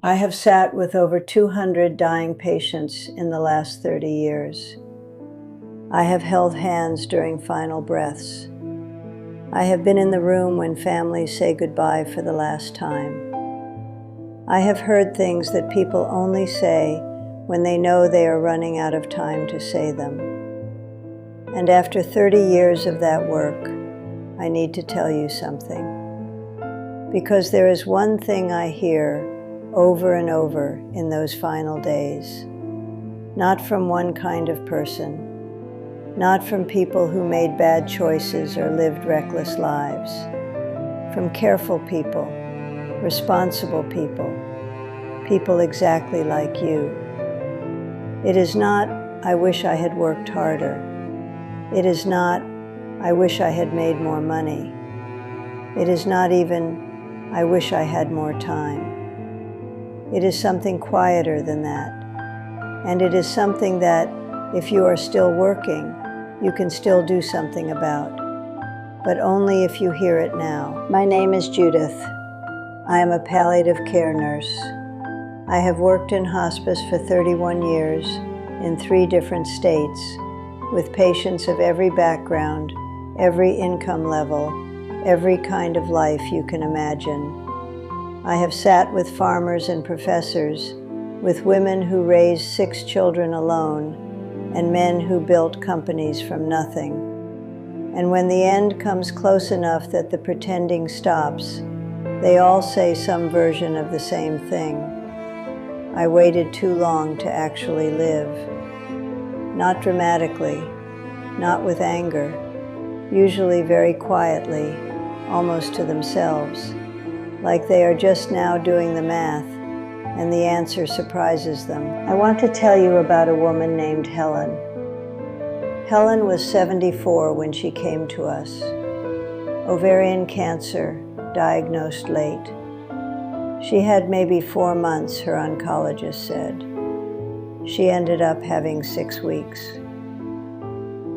I have sat with over 200 dying patients in the last 30 years. I have held hands during final breaths. I have been in the room when families say goodbye for the last time. I have heard things that people only say when they know they are running out of time to say them. And after 30 years of that work, I need to tell you something. Because there is one thing I hear over and over in those final days. Not from one kind of person, not from people who made bad choices or lived reckless lives, from careful people, responsible people, people exactly like you. It is not, I wish I had worked harder. It is not, I wish I had made more money. It is not even, I wish I had more time. It is something quieter than that. And it is something that, if you are still working, you can still do something about. But only if you hear it now. My name is Judith. I am a palliative care nurse. I have worked in hospice for 31 years in 3 different states, with patients of every background, every income level, every kind of life you can imagine. I have sat with farmers and professors, with women who raised 6 children alone, and men who built companies from nothing. And when the end comes close enough that the pretending stops, they all say some version of the same thing. I waited too long to actually live. Not dramatically, not with anger, usually very quietly, almost to themselves, like they are just now doing the math, and the answer surprises them. I want to tell you about a woman named Helen. Helen was 74 when she came to us. Ovarian cancer, diagnosed late. She had maybe 4 months, her oncologist said. She ended up having 6 weeks.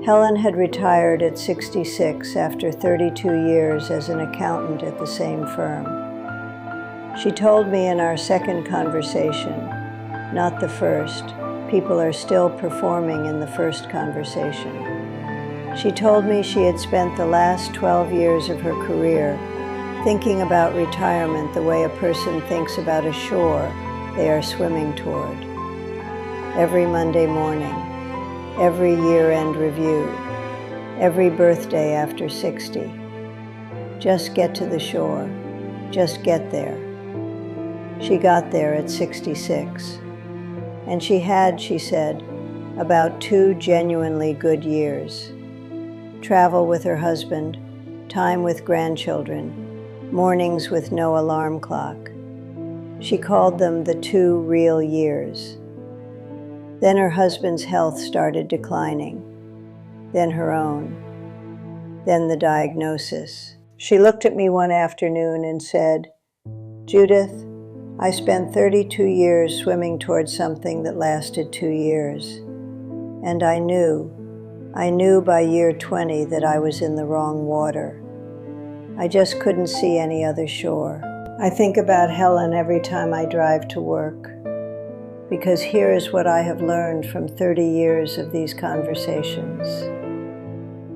Helen had retired at 66 after 32 years as an accountant at the same firm. She told me in our second conversation, not the first, people are still performing in the first conversation. She told me she had spent the last 12 years of her career thinking about retirement the way a person thinks about a shore they are swimming toward. Every Monday morning, every year-end review, every birthday after 60. Just get to the shore, just get there. She got there at 66. And she had, she said, about 2 genuinely good years. Travel with her husband, time with grandchildren, mornings with no alarm clock. She called them the 2 real years. Then her husband's health started declining. Then her own. Then the diagnosis. She looked at me one afternoon and said, "Judith, I spent 32 years swimming towards something that lasted 2 years. And I knew by year 20 that I was in the wrong water. I just couldn't see any other shore." I think about Helen every time I drive to work, because here is what I have learned from 30 years of these conversations.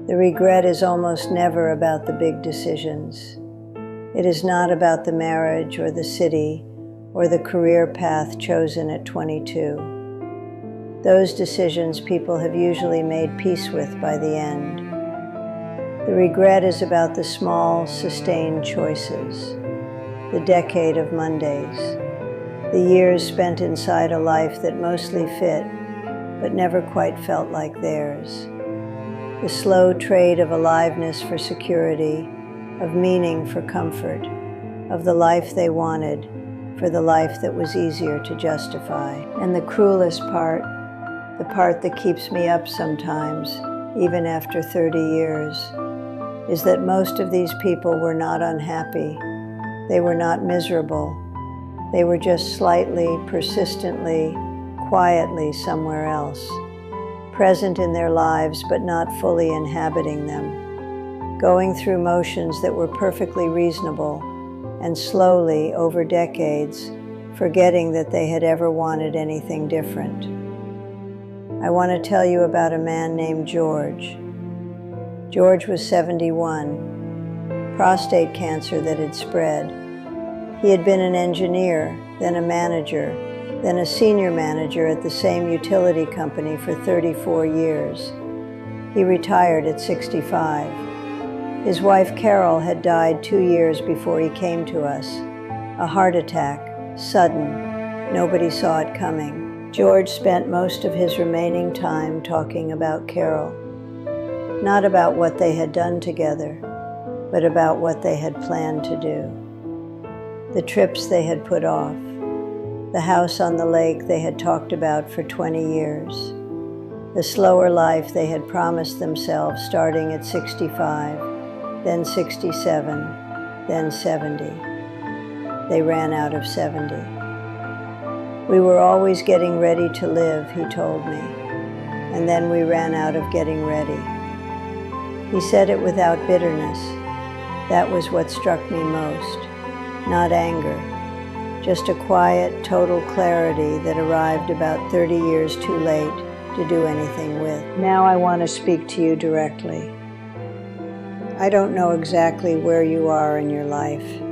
The regret is almost never about the big decisions. It is not about the marriage or the city or the career path chosen at 22. Those decisions people have usually made peace with by the end. The regret is about the small, sustained choices, the decade of Mondays, the years spent inside a life that mostly fit, but never quite felt like theirs. The slow trade of aliveness for security, of meaning for comfort, of the life they wanted for the life that was easier to justify. And the cruelest part, the part that keeps me up sometimes, even after 30 years, is that most of these people were not unhappy. They were not miserable. They were just slightly, persistently, quietly somewhere else, present in their lives but not fully inhabiting them, going through motions that were perfectly reasonable and slowly, over decades, forgetting that they had ever wanted anything different. I want to tell you about a man named George. George was 71, prostate cancer that had spread. He had been an engineer, then a manager, then a senior manager at the same utility company for 34 years. He retired at 65. His wife Carol had died 2 years before he came to us. A heart attack, sudden. Nobody saw it coming. George spent most of his remaining time talking about Carol. Not about what they had done together, but about what they had planned to do. The trips they had put off. The house on the lake they had talked about for 20 years. The slower life they had promised themselves starting at 65, then 67, then 70. They ran out of 70. We were always getting ready to live, he told me, and then we ran out of getting ready. He said it without bitterness. That was what struck me most. Not anger, just a quiet, total clarity that arrived about 30 years too late to do anything with. Now I want to speak to you directly. I don't know exactly where you are in your life,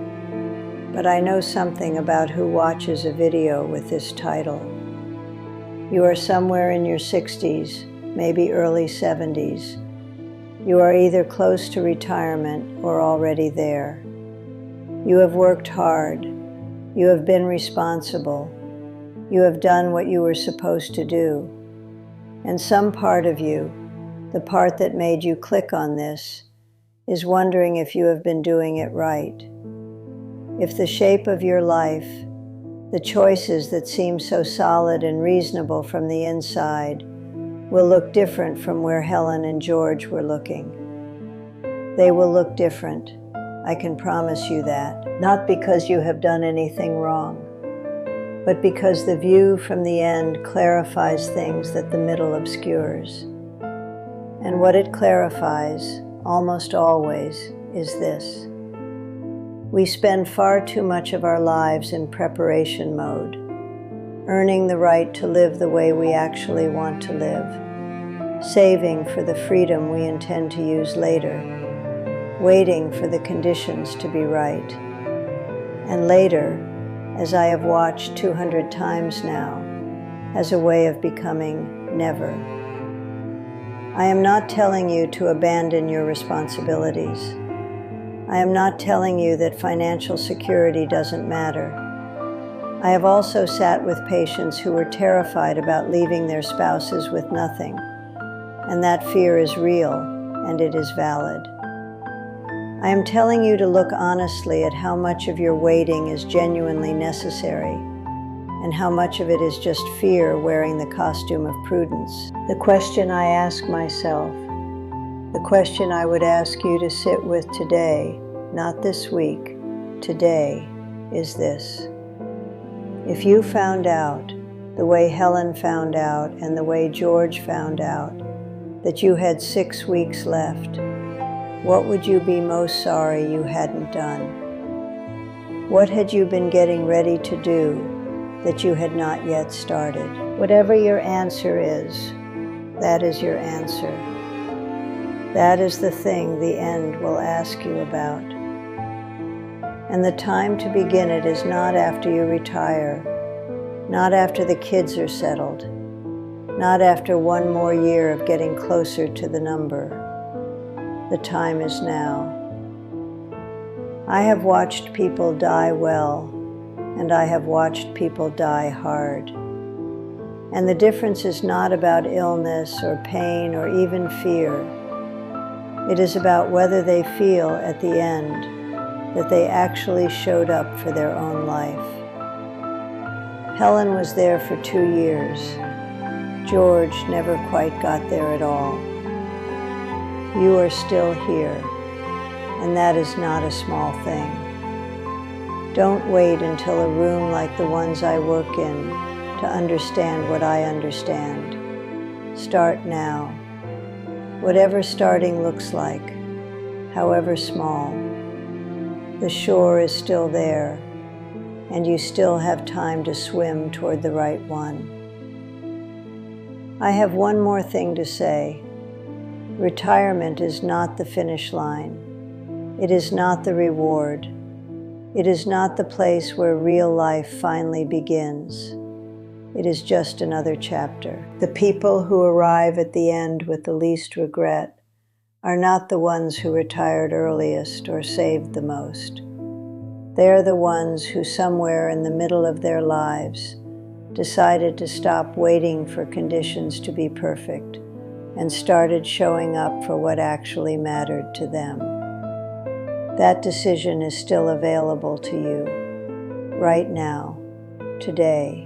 but I know something about who watches a video with this title. You are somewhere in your 60s, maybe early 70s. You are either close to retirement or already there. You have worked hard. You have been responsible. You have done what you were supposed to do. And some part of you, the part that made you click on this, is wondering if you have been doing it right. If the shape of your life, the choices that seem so solid and reasonable from the inside, will look different from where Helen and George were looking. They will look different. I can promise you that. Not because you have done anything wrong, but because the view from the end clarifies things that the middle obscures. And what it clarifies, almost always, is this. We spend far too much of our lives in preparation mode, earning the right to live the way we actually want to live, saving for the freedom we intend to use later, waiting for the conditions to be right. And later, as I have watched 200 times now, as a way of becoming never. I am not telling you to abandon your responsibilities. I am not telling you that financial security doesn't matter. I have also sat with patients who were terrified about leaving their spouses with nothing, and that fear is real, and it is valid. I am telling you to look honestly at how much of your waiting is genuinely necessary, and how much of it is just fear wearing the costume of prudence. The question I ask myself, the question I would ask you to sit with today, not this week, today, is this. If you found out, the way Helen found out and the way George found out, that you had 6 weeks left, what would you be most sorry you hadn't done? What had you been getting ready to do that you had not yet started? Whatever your answer is, that is your answer. That is the thing the end will ask you about. And the time to begin it is not after you retire, not after the kids are settled, not after 1 more year of getting closer to the number. The time is now. I have watched people die well, and I have watched people die hard. And the difference is not about illness or pain or even fear. It is about whether they feel at the end that they actually showed up for their own life. Helen was there for 2 years. George never quite got there at all. You are still here, and that is not a small thing. Don't wait until a room like the ones I work in to understand what I understand. Start now. Whatever starting looks like, however small. The shore is still there. and you still have time to swim toward the right one. I have one more thing to say. Retirement is not the finish line. It is not the reward. It is not the place where real life finally begins. It is just another chapter. The people who arrive at the end with the least regret are not the ones who retired earliest or saved the most. They are the ones who somewhere in the middle of their lives decided to stop waiting for conditions to be perfect and started showing up for what actually mattered to them. That decision is still available to you, right now, today.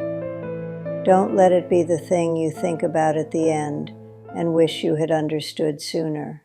Don't let it be the thing you think about at the end and wish you had understood sooner.